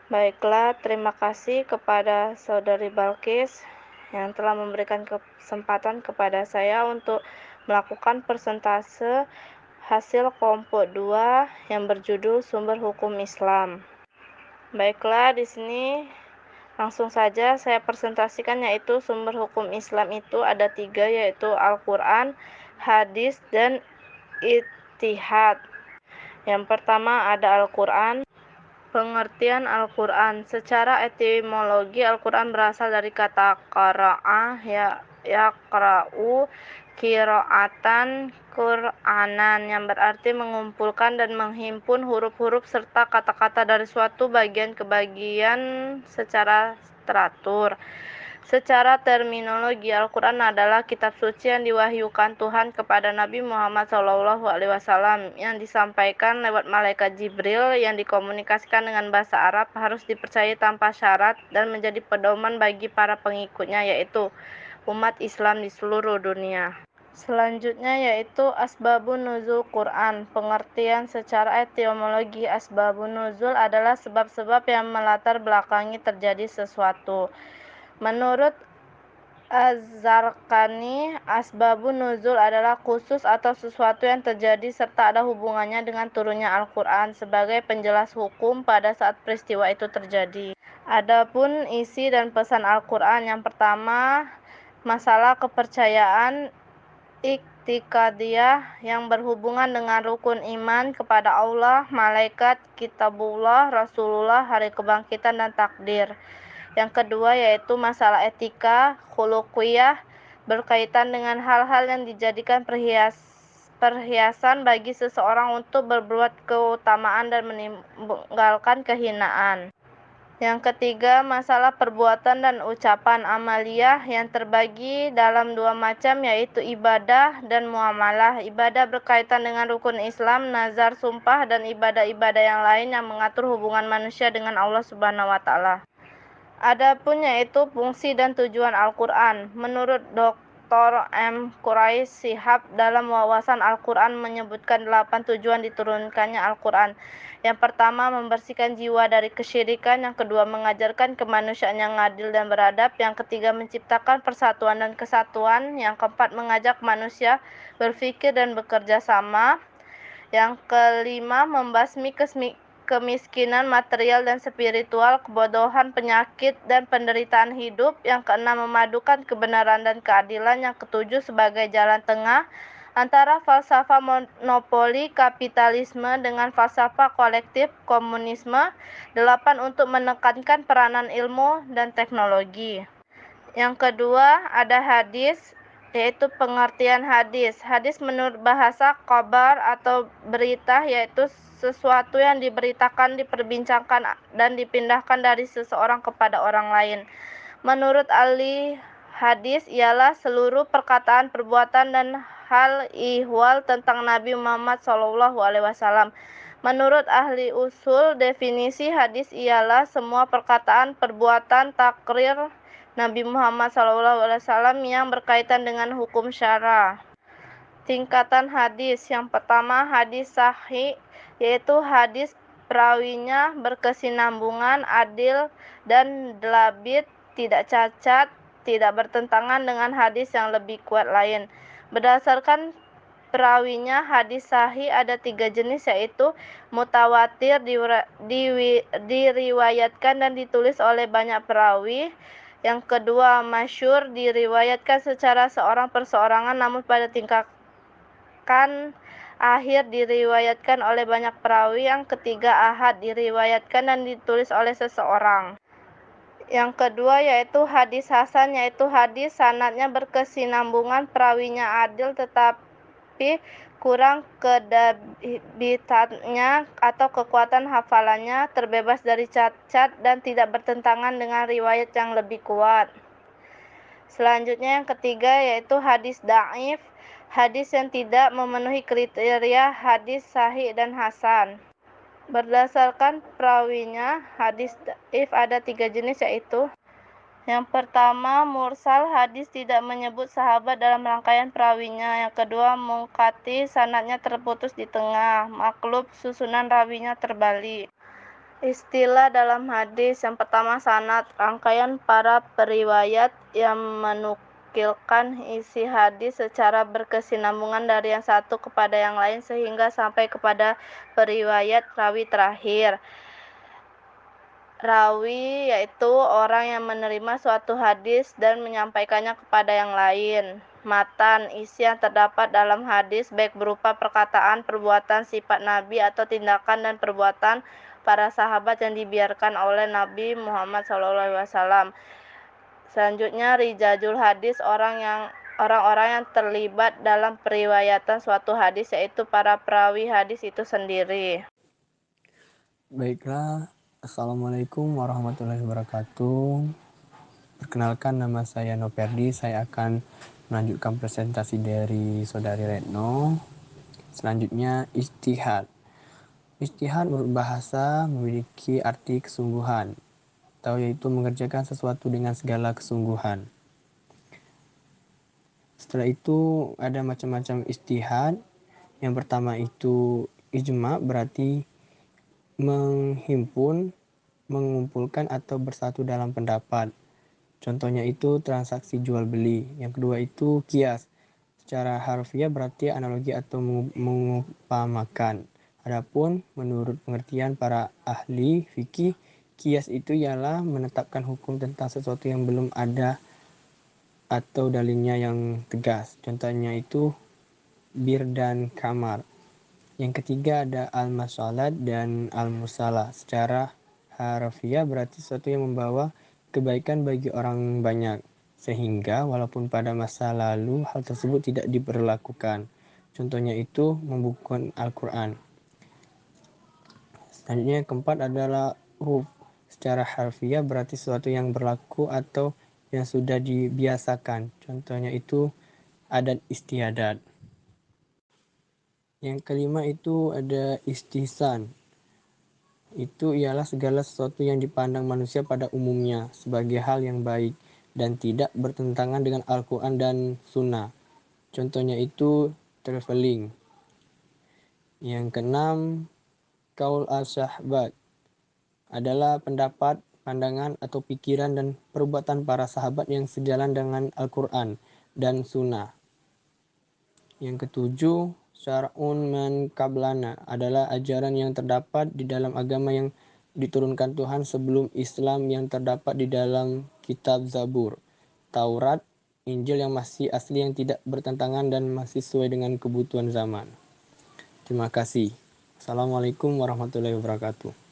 Baiklah, terima kasih kepada Saudari Balkis yang telah memberikan kesempatan kepada saya untuk melakukan persentase hasil kelompok 2 yang berjudul Sumber Hukum Islam. Baiklah, di sini langsung saja saya presentasikan, yaitu sumber hukum Islam itu ada 3, yaitu Al-Quran, hadis, dan ijtihad. Yang pertama ada Al-Quran. Pengertian Al-Quran. Secara etimologi, Al-Quran berasal dari kata qara'ah, yaqra'u, qira'atan, Qur'anan, yang berarti mengumpulkan dan menghimpun huruf-huruf serta kata-kata dari suatu bagian ke bagian secara teratur. Secara terminologi, Al-Quran adalah kitab suci yang diwahyukan Tuhan kepada Nabi Muhammad SAW, yang disampaikan lewat malaikat Jibril, yang dikomunikasikan dengan bahasa Arab, harus dipercayai tanpa syarat, dan menjadi pedoman bagi para pengikutnya, yaitu umat Islam di seluruh dunia. Selanjutnya yaitu Asbabun Nuzul Quran. Pengertian secara etimologi, Asbabun Nuzul adalah sebab-sebab yang melatar belakangi terjadi sesuatu. Menurut Az-Zarqani, asbabun nuzul adalah khusus atau sesuatu yang terjadi serta ada hubungannya dengan turunnya Al-Quran sebagai penjelas hukum pada saat peristiwa itu terjadi. Adapun isi dan pesan Al-Quran, yang pertama, masalah kepercayaan iktikadiyah yang berhubungan dengan rukun iman kepada Allah, malaikat, kitabullah, Rasulullah, hari kebangkitan, dan takdir. Yang kedua yaitu masalah etika khuluqiyah berkaitan dengan hal-hal yang dijadikan perhiasan bagi seseorang untuk berbuat keutamaan dan meninggalkan kehinaan. Yang ketiga, masalah perbuatan dan ucapan amaliyah yang terbagi dalam 2 macam, yaitu ibadah dan muamalah. Ibadah berkaitan dengan rukun Islam, nazar, sumpah, dan ibadah-ibadah yang lain yang mengatur hubungan manusia dengan Allah Subhanahu wa Ta'ala. Adapun yaitu fungsi dan tujuan Al-Quran. Menurut Dr. M. Quraish Shihab, dalam wawasan Al-Quran menyebutkan 8 tujuan diturunkannya Al-Quran. Yang pertama, membersihkan jiwa dari kesyirikan. Yang kedua, mengajarkan kemanusiaan yang adil dan beradab. Yang ketiga, menciptakan persatuan dan kesatuan. Yang keempat, mengajak manusia berpikir dan bekerja sama. Yang kelima, membasmi kemiskinan material dan spiritual, kebodohan, penyakit, dan penderitaan hidup. Yang keenam, memadukan kebenaran dan keadilan. Yang ketujuh, sebagai jalan tengah antara falsafah monopoli kapitalisme dengan falsafah kolektif komunisme. 8, untuk menekankan peranan ilmu dan teknologi. Yang kedua ada hadis, yaitu pengertian hadis. Hadis menurut bahasa kabar atau berita, yaitu sesuatu yang diberitakan, diperbincangkan, dan dipindahkan dari seseorang kepada orang lain. Menurut ahli hadis ialah seluruh perkataan, perbuatan, dan hal ihwal tentang Nabi Muhammad SAW. Menurut ahli usul, definisi hadis ialah semua perkataan, perbuatan, takrir Nabi Muhammad SAW yang berkaitan dengan hukum syara. Tingkatan hadis. Yang pertama, hadis sahih, yaitu hadis perawinya berkesinambungan, adil, dan dhabit, tidak cacat, tidak bertentangan dengan hadis yang lebih kuat lain. Berdasarkan perawinya, hadis sahih ada 3 jenis, yaitu mutawatir, diriwayatkan dan ditulis oleh banyak perawi. Yang kedua, masyhur, diriwayatkan secara seorang perseorangan namun pada tingkatan akhir diriwayatkan oleh banyak perawi. Yang ketiga, ahad, diriwayatkan dan ditulis oleh seseorang. Yang kedua yaitu hadis hasan, yaitu hadis sanadnya berkesinambungan, perawinya adil tetapi kurang kedabitannya atau kekuatan hafalannya, terbebas dari cacat, dan tidak bertentangan dengan riwayat yang lebih kuat. Selanjutnya yang ketiga yaitu hadis dhaif, hadis yang tidak memenuhi kriteria hadis sahih dan hasan. Berdasarkan perawinya, hadis dhaif ada 3 jenis, yaitu yang pertama, mursal, hadis tidak menyebut sahabat dalam rangkaian perawinya. Yang kedua, munqati, sanadnya terputus di tengah. Maklub, susunan rawinya terbalik. Istilah dalam hadis yang pertama sanad, rangkaian para periwayat yang menukilkan isi hadis secara berkesinambungan dari yang satu kepada yang lain sehingga sampai kepada periwayat rawi terakhir. Rawi yaitu orang yang menerima suatu hadis dan menyampaikannya kepada yang lain. Matan, isi yang terdapat dalam hadis baik berupa perkataan, perbuatan, sifat Nabi atau tindakan dan perbuatan para sahabat yang dibiarkan oleh Nabi Muhammad SAW. Selanjutnya rijajul hadis, orang-orang yang terlibat dalam periwayatan suatu hadis yaitu para perawi hadis itu sendiri. Baiklah, Assalamualaikum warahmatullahi wabarakatuh. Perkenalkan, nama saya Noperdi. Saya akan melanjutkan presentasi dari Saudari Retno. Selanjutnya, ijtihad. Ijtihad menurut bahasa memiliki arti kesungguhan, atau yaitu mengerjakan sesuatu dengan segala kesungguhan. Setelah itu ada macam-macam ijtihad. Yang pertama itu ijma, berarti menghimpun, mengumpulkan atau bersatu dalam pendapat. Contohnya itu transaksi jual beli. Yang kedua itu kias. Secara harfiah berarti analogi atau mengumpamakan. Adapun menurut pengertian para ahli fikih, kias itu ialah menetapkan hukum tentang sesuatu yang belum ada atau dalilnya yang tegas. Contohnya itu bir dan kamar. Yang ketiga ada al-masalat dan al-musalah. Secara harfiah berarti sesuatu yang membawa kebaikan bagi orang banyak, sehingga walaupun pada masa lalu hal tersebut tidak diberlakukan. Contohnya itu membukukan Al-Quran. Selanjutnya yang keempat adalah uruf. Secara harfiah berarti sesuatu yang berlaku atau yang sudah dibiasakan. Contohnya itu adat istiadat. Yang kelima itu ada istihsan. Itu ialah segala sesuatu yang dipandang manusia pada umumnya sebagai hal yang baik dan tidak bertentangan dengan Al-Quran dan Sunnah. Contohnya itu traveling. Yang keenam, kaul al-syahbat adalah pendapat, pandangan atau pikiran dan perbuatan para sahabat yang sejalan dengan Al-Quran dan Sunnah. Yang ketujuh, syar'un man qablana adalah ajaran yang terdapat di dalam agama yang diturunkan Tuhan sebelum Islam yang terdapat di dalam kitab Zabur, Taurat, Injil yang masih asli yang tidak bertentangan dan masih sesuai dengan kebutuhan zaman. Terima kasih. Assalamualaikum warahmatullahi wabarakatuh.